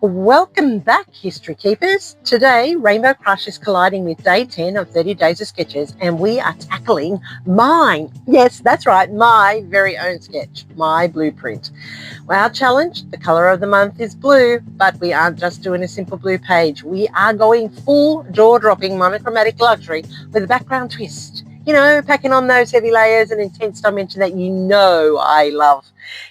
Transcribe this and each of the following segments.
Welcome back, History Keepers. Today, Rainbow Crush is colliding with day 10 of 30 Days of Sketches, and we are tackling mine. Yes, that's right, my very own sketch, my blueprint. Well, our challenge, the colour of the month is blue, but we aren't just doing a simple blue page. We are going full jaw-dropping monochromatic luxury with a background twist. You know, packing on those heavy layers and intense dimension that you know I love.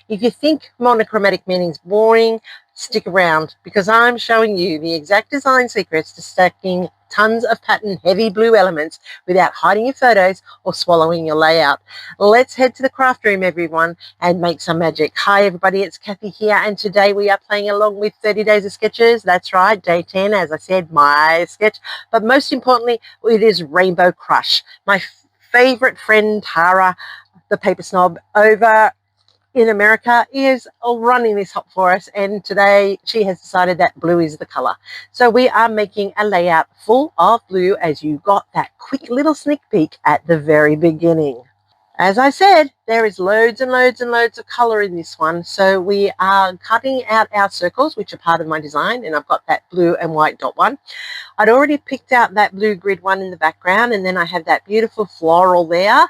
If you think monochromatic meaning's boring, stick around because I'm showing you the exact design secrets to stacking tons of pattern heavy blue elements without hiding your photos or swallowing your layout. Let's head to the craft room, everyone, and make some magic. Hi everybody, it's Kathy here, and today we are playing along with 30 Days of Sketches. That's right, day 10, as I said, my sketch. But most importantly, it is Rainbow Crush. My favorite friend Tara, the paper snob, over in America, is running this hop for us, and today she has decided that blue is the color. So we are making a layout full of blue, as you got that quick little sneak peek at the very beginning. As I said, there is loads and loads and loads of color in this one. So we are cutting out our circles, which are part of my design, and I've got that blue and white dot one. I'd already picked out that blue grid one in the background, and then I have that beautiful floral there.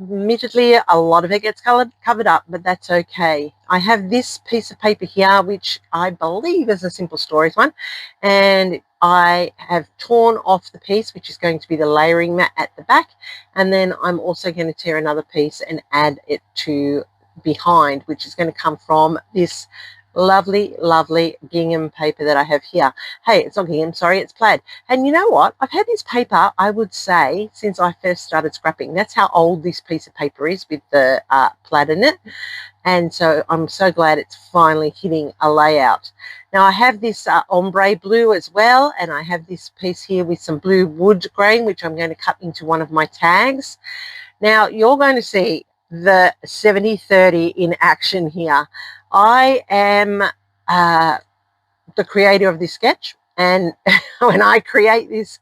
Admittedly, a lot of it gets covered up, but that's okay. I have this piece of paper here, which I believe is a Simple Stories one, and I have torn off the piece, which is going to be the layering mat at the back, and then I'm also going to tear another piece and add it to behind, which is going to come from this lovely gingham paper that I have here. Hey, it's not gingham, sorry, it's plaid. And you know what? I've had this paper, I would say, since I first started scrapping. That's how old this piece of paper is, with the plaid in it. And so I'm so glad it's finally hitting a layout. Now I have this ombre blue as well, and I have this piece here with some blue wood grain, which I'm going to cut into one of my tags. Now you're going to see the 70-30 in action here. I am the creator of this sketch, and when I create this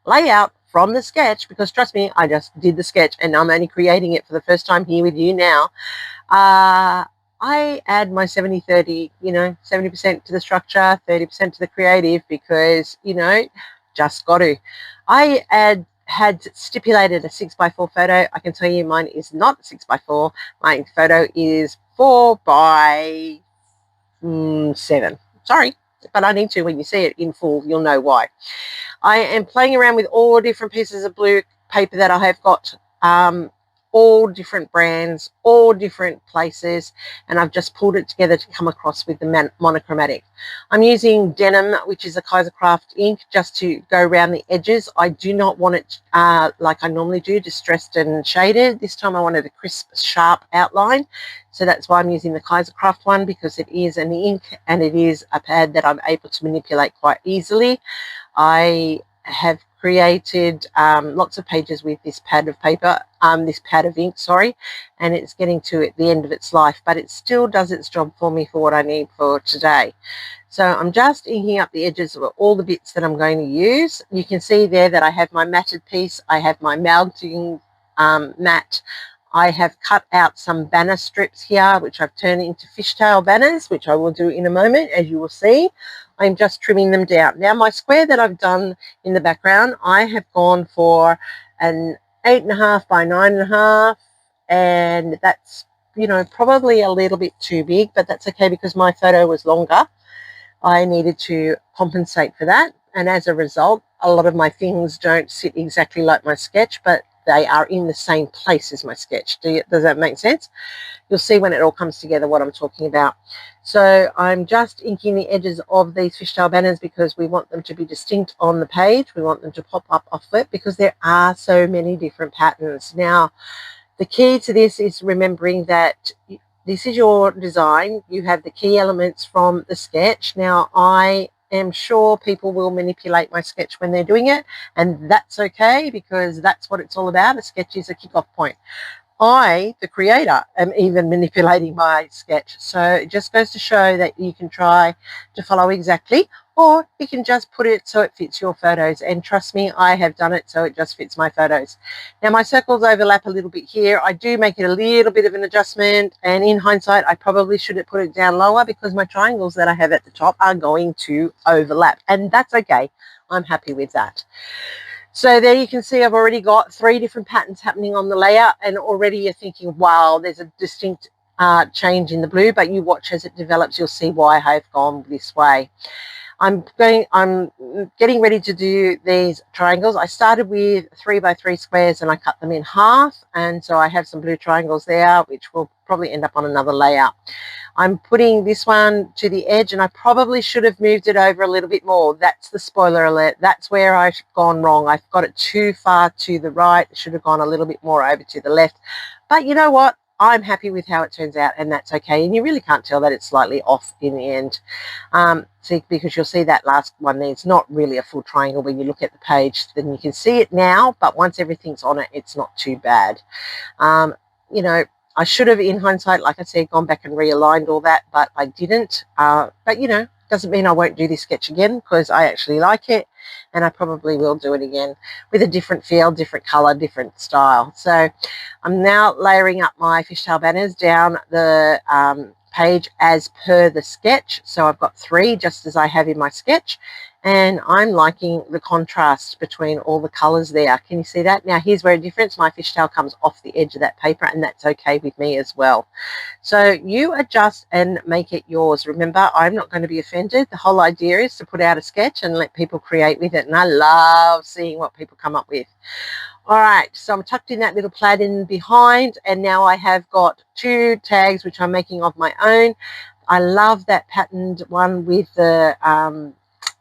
layout from the sketch, because trust me, I just did the sketch and I'm only creating it for the first time here with you now, I add my 70-30, 70% to the structure, 30% to the creative, because, just got to. I had stipulated a 6x4 photo. I can tell you mine is not 6x4. My photo is 4x7. Sorry, but I need to. When you see it in full, you'll know why. I am playing around with all different pieces of blue paper that I have got, all different brands, all different places, and I've just pulled it together to come across with the monochromatic. I'm using denim, which is a Kaisercraft ink, just to go around the edges. I do not want it like I normally do, distressed and shaded. This time I wanted a crisp, sharp outline, so that's why I'm using the Kaisercraft one, because it is an ink and it is a pad that I'm able to manipulate quite easily. I have created lots of pages with this pad of paper, this pad of ink, sorry, and it's getting to the end of its life, but it still does its job for me for what I need for today. So I'm just inking up the edges of all the bits that I'm going to use. You can see there that I have my matted piece, I have my mounting mat, I have cut out some banner strips here, which I've turned into fishtail banners, which I will do in a moment, as you will see. I'm just trimming them down. Now my square that I've done in the background, I have gone for an 8.5 by 9.5, and that's, probably a little bit too big, but that's okay because my photo was longer. I needed to compensate for that, and as a result, a lot of my things don't sit exactly like my sketch, but they are in the same place as my sketch. Does that make sense? You'll see when it all comes together what I'm talking about. So I'm just inking the edges of these fishtail banners because we want them to be distinct on the page. We want them to pop up off it because there are so many different patterns. Now, the key to this is remembering that this is your design. You have the key elements from the sketch. Now, I am sure people will manipulate my sketch when they're doing it, and that's okay because that's what it's all about. A sketch is a kickoff point. I, the creator, am even manipulating my sketch. So it just goes to show that you can try to follow exactly, or you can just put it so it fits your photos. And trust me, I have done it so it just fits my photos. Now my circles overlap a little bit here. I do make it a little bit of an adjustment, and in hindsight I probably should have put it down lower because my triangles that I have at the top are going to overlap, and that's okay. I'm happy with that. So there you can see I've already got 3 different patterns happening on the layout, and already you're thinking, wow, there's a distinct change in the blue, but you watch as it develops, you'll see why I've gone this way. I'm getting ready to do these triangles. I started with 3 by 3 squares and I cut them in half, and so I have some blue triangles there which will probably end up on another layout. I'm putting this one to the edge, and I probably should have moved it over a little bit more. That's the spoiler alert. That's where I've gone wrong. I've got it too far to the right. It should have gone a little bit more over to the left. But you know what? I'm happy with how it turns out, and that's okay. And you really can't tell that it's slightly off in the end. See, because you'll see that last one there, it's not really a full triangle when you look at the page. Then you can see it now, but once everything's on it, it's not too bad. You know, I should have, in hindsight, like I said, gone back and realigned all that, but I didn't. But, you know, doesn't mean I won't do this sketch again, because I actually like it, and I probably will do it again with a different feel, different color, different style. So I'm now layering up my fishtail banners down the page as per the sketch. So I've got 3 just as I have in my sketch, and I'm liking the contrast between all the colors there. Can you see that? Now here's where a difference. My fishtail comes off the edge of that paper, and that's okay with me as well. So you adjust and make it yours. Remember, I'm not going to be offended. The whole idea is to put out a sketch and let people create with it, and I love seeing what people come up with. All right, so I'm tucked in that little plaid in behind, and now I have got 2 tags which I'm making of my own. I love that patterned one with the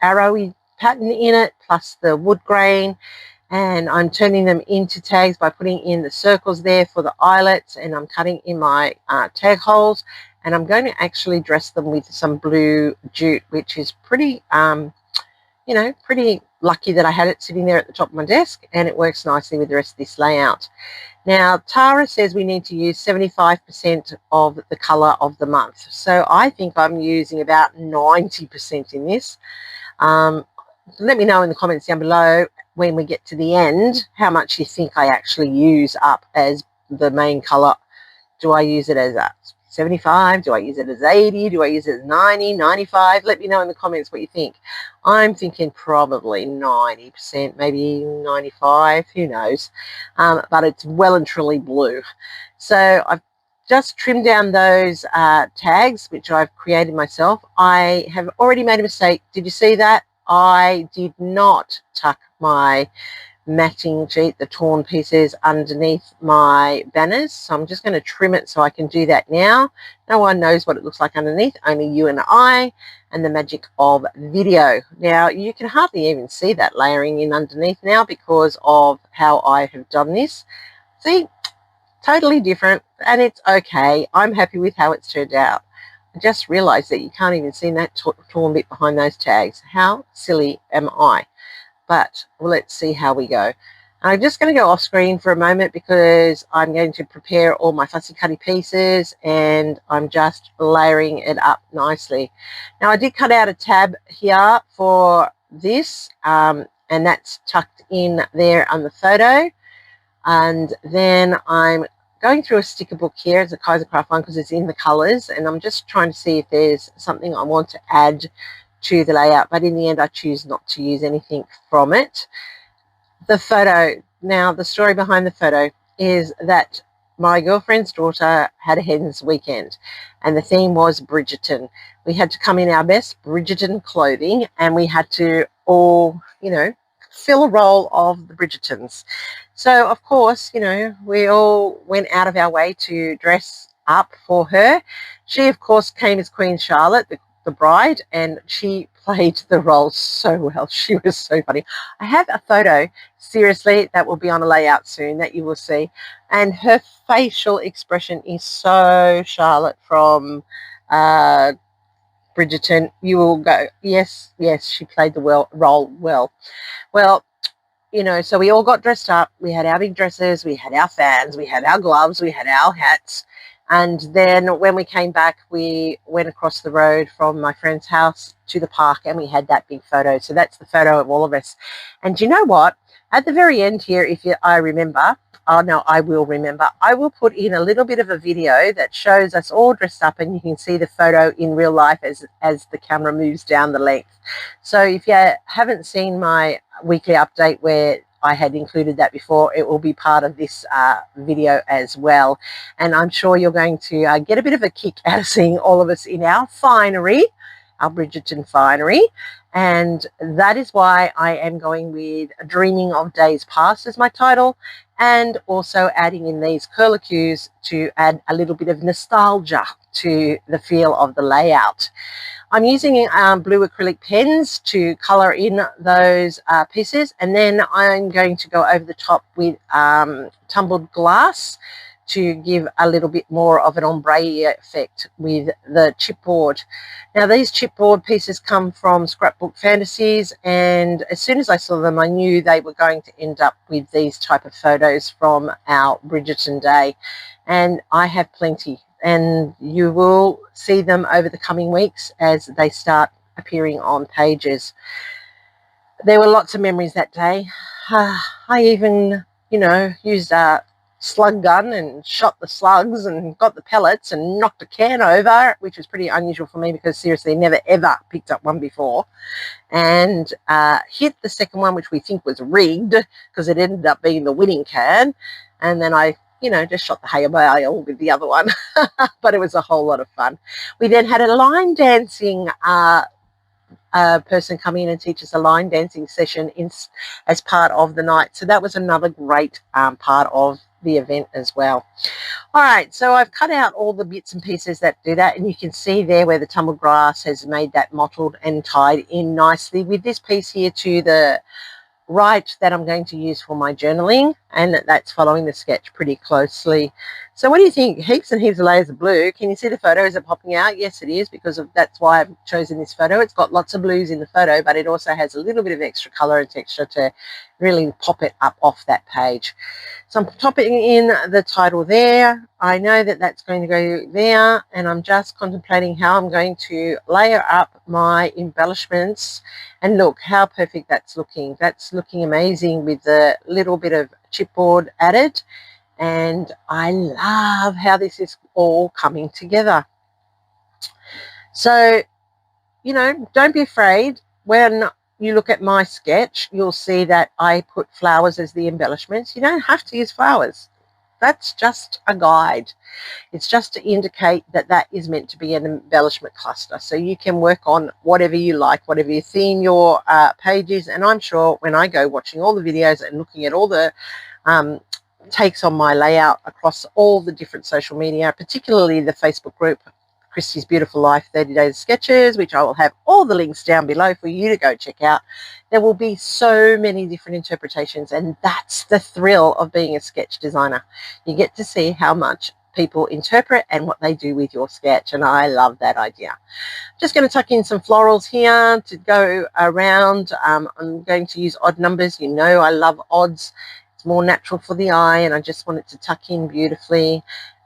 arrowy pattern in it, plus the wood grain, and I'm turning them into tags by putting in the circles there for the eyelets, and I'm cutting in my tag holes, and I'm going to actually dress them with some blue jute, which is pretty you know, pretty lucky that I had it sitting there at the top of my desk, and it works nicely with the rest of this layout. Now, Tara says we need to use 75% of the color of the month. So I think I'm using about 90% in this. Let me know in the comments down below when we get to the end how much you think I actually use up as the main color. Do I use it as a 75? Do I use it as 80? Do I use it as 90, 95? Let me know in the comments what you think. I'm thinking probably 90%, maybe 95, who knows. But it's well and truly blue. So I've just trimmed down those tags, which I've created myself. I have already made a mistake. Did you see that? I did not tuck my matching sheet, the torn pieces, underneath my banners. So I'm just going to trim it so I can do that now. No one knows what it looks like underneath, only you and I, and the magic of video. Now you can hardly even see that layering in underneath now because of how I have done this. See, totally different, and it's okay. I'm happy with how it's turned out. I just realized that you can't even see that torn bit behind those tags. How silly am I? But let's see how we go. I'm just going to go off screen for a moment because I'm going to prepare all my fussy cutty pieces, and I'm just layering it up nicely. Now I did cut out a tab here for this, and that's tucked in there on the photo. And then I'm going through a sticker book here. It's a Kaisercraft one because it's in the colors, and I'm just trying to see if there's something I want to add to the layout, but in the end I choose not to use anything from it. The photo, now the story behind the photo is that my girlfriend's daughter had a hen's weekend, and the theme was Bridgerton. We had to come in our best Bridgerton clothing, and we had to all, you know, fill a role of the Bridgertons. So of course, you know, we all went out of our way to dress up for her. She of course came as Queen Charlotte, the bride, and she played the role so well. She was so funny. I have a photo, seriously, that will be on a layout soon that you will see, and her facial expression is so Charlotte from Bridgerton. You will go, yes, yes, she played the role well. Well, you know, so we all got dressed up. We had our big dresses, we had our fans, we had our gloves, we had our hats. And then when we came back, we went across the road from my friend's house to the park, and we had that big photo. So that's the photo of all of us. And you know what? At the very end here, I remember, oh no, I will remember, I will put in a little bit of a video that shows us all dressed up, and you can see the photo in real life as the camera moves down the length. So if you haven't seen my weekly update where I had included that before, it will be part of this video as well. And I'm sure you're going to get a bit of a kick out of seeing all of us in our finery, our Bridgerton finery. And that is why I am going with Dreaming of Days Past as my title, and also adding in these curlicues to add a little bit of nostalgia to the feel of the layout. I'm using blue acrylic pens to colour in those pieces, and then I'm going to go over the top with tumbled glass to give a little bit more of an ombre effect with the chipboard. Now these chipboard pieces come from Scrapbook Fantasies, and as soon as I saw them I knew they were going to end up with these type of photos from our Bridgerton day, and I have plenty, and you will see them over the coming weeks as they start appearing on pages. There were lots of memories that day. I even, you know, used a slug gun and shot the slugs and got the pellets and knocked a can over, which was pretty unusual for me because seriously never ever picked up one before, and hit the second one, which we think was rigged because it ended up being the winning can, and then I, you know, just shot the hail with the other one. But it was a whole lot of fun. We then had a line dancing person come in and teach us a line dancing session as part of the night. So that was another great part of the event as well. All right, so I've cut out all the bits and pieces that do that, and you can see there where the tumbled grass has made that mottled and tied in nicely with this piece here to the right that I'm going to use for my journaling, and that's following the sketch pretty closely. So what do you think? Heaps and heaps of layers of blue. Can you see the photo? Is it popping out? Yes, it is, because that's why I've chosen this photo. It's got lots of blues in the photo, but it also has a little bit of extra color and texture to really pop it up off that page. So I'm popping in the title there. I know that that's going to go there, and I'm just contemplating how I'm going to layer up my embellishments. And look how perfect that's looking. That's looking amazing with the little bit of chipboard added. And I love how this is all coming together. So, you know, don't be afraid. When you look at my sketch, you'll see that I put flowers as the embellishments. You don't have to use flowers. That's just a guide. It's just to indicate that that is meant to be an embellishment cluster. So you can work on whatever you like, whatever you theme your pages. And I'm sure when I go watching all the videos and looking at all the takes on my layout across all the different social media, particularly the Facebook group, Christy's Beautiful Life 30 Days Sketches, which I will have all the links down below for you to go check out. There will be so many different interpretations, and that's the thrill of being a sketch designer. You get to see how much people interpret and what they do with your sketch, and I love that idea. Just going to tuck in some florals here to go around. I'm going to use odd numbers. You know I love odds. It's more natural for the eye, and I just want it to tuck in beautifully.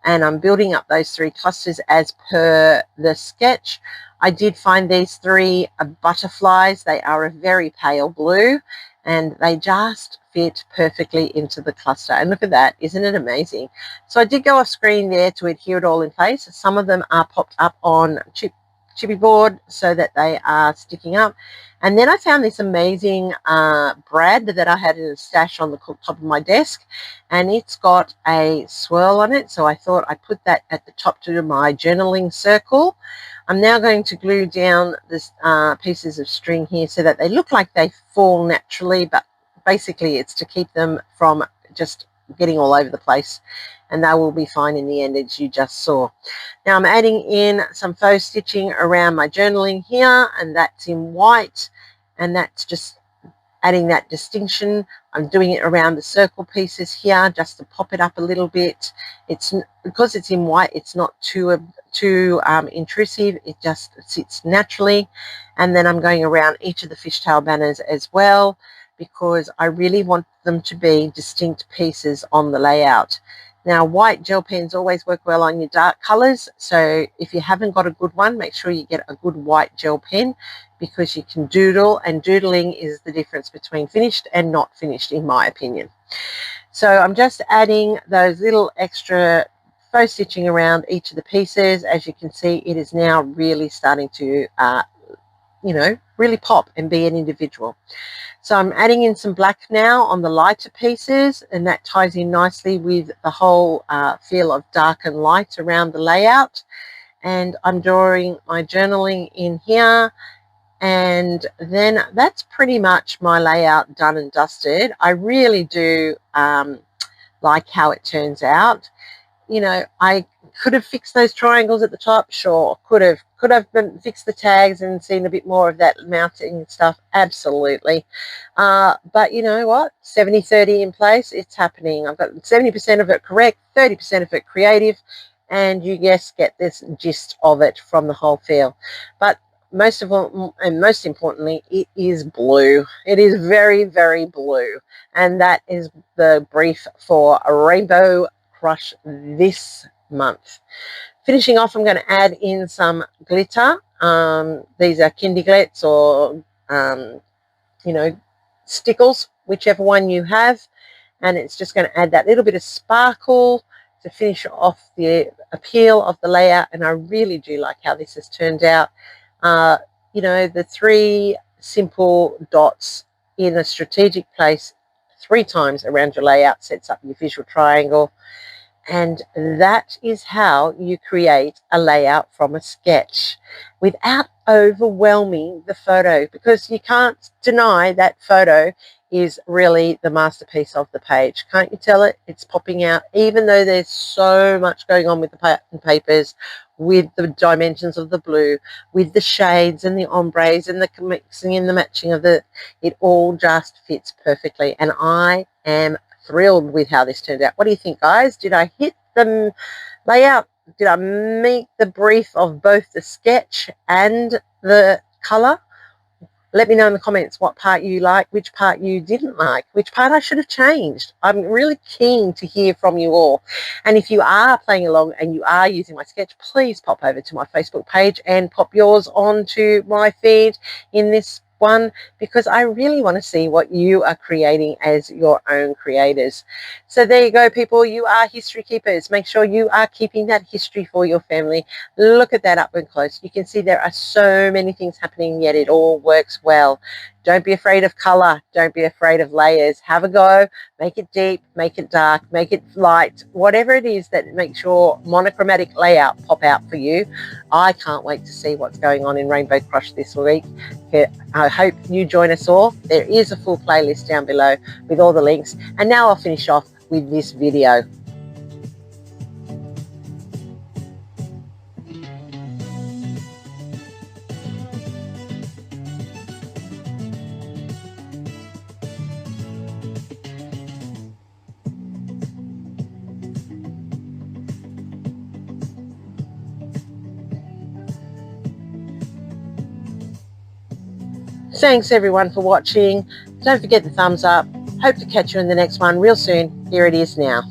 And I'm building up those three clusters as per the sketch. I did find these three butterflies. They are a very pale blue, and they just fit perfectly into the cluster. And look at that, isn't it amazing? So I did go off screen there to adhere it all in place. Some of them are popped up on chippy board so that they are sticking up. And then I found this amazing brad that I had in a stash on the top of my desk, and it's got a swirl on it. So I thought I'd put that at the top to my journaling circle. I'm now going to glue down this pieces of string here so that they look like they fall naturally, but basically it's to keep them from just getting all over the place, and they will be fine in the end, as you just saw. Now I'm adding in some faux stitching around my journaling here, and that's in white, and that's just adding that distinction. I'm doing it around the circle pieces here just to pop it up a little bit. It's because it's in white, it's not too intrusive. It just sits naturally. And then I'm going around each of the fishtail banners as well because I really want them to be distinct pieces on the layout. Now, white gel pens always work well on your dark colors, so if you haven't got a good one, make sure you get a good white gel pen, because you can doodle, and doodling is the difference between finished and not finished, in my opinion. So I'm just adding those little extra faux stitching around each of the pieces. As you can see, it is now really starting to really pop and be an individual. So I'm adding in some black now on the lighter pieces, and that ties in nicely with the whole feel of dark and light around the layout. And I'm drawing my journaling in here, and then that's pretty much my layout done and dusted. I really do like how it turns out. I could have fixed those triangles at the top, sure. Could have fixed the tags and seen a bit more of that mounting stuff, absolutely. But you know what, 70-30 in place, it's happening. I've got 70% of it correct, 30% of it creative, and you just get this gist of it from the whole feel. But most of all, and most importantly, it is blue. It is very, very blue, and that is the brief for a Rainbow Crush this month. Finishing off, I'm going to add in some glitter. These are Kindy Glitz or stickles, whichever one you have, and it's just going to add that little bit of sparkle to finish off the appeal of the layout. And I really do like how this has turned out. The 3 simple dots in a strategic place 3 times around your layout sets up your visual triangle. And that is how you create a layout from a sketch without overwhelming the photo, because you can't deny that photo is really the masterpiece of the page. Can't you tell it? It's popping out, even though there's so much going on with the pattern papers, with the dimensions of the blue, with the shades and the ombres and the mixing and the matching of it all just fits perfectly. And I am thrilled with how this turned out. What do you think, guys? Did I hit the layout? Did I meet the brief of both the sketch and the color? Let me know in the comments what part you like, which part you didn't like, which part I should have changed. I'm really keen to hear from you all. And if you are playing along and you are using my sketch, please pop over to my Facebook page and pop yours onto my feed in this one, because I really want to see what you are creating as your own creators. So there you go, people. You are history keepers. Make sure you are keeping that history for your family. Look at that up and close. You can see there are so many things happening, yet it all works well. Don't be afraid of color. Don't be afraid of layers. Have a go. Make it deep, make it dark, make it light, whatever it is that makes your monochromatic layout pop out for you. I can't wait to see what's going on in Rainbow Crush this week. I hope you join us all. There is a full playlist down below with all the links. And now I'll finish off with this video. Thanks everyone for watching. Don't forget the thumbs up. Hope to catch you in the next one real soon. Here it is now.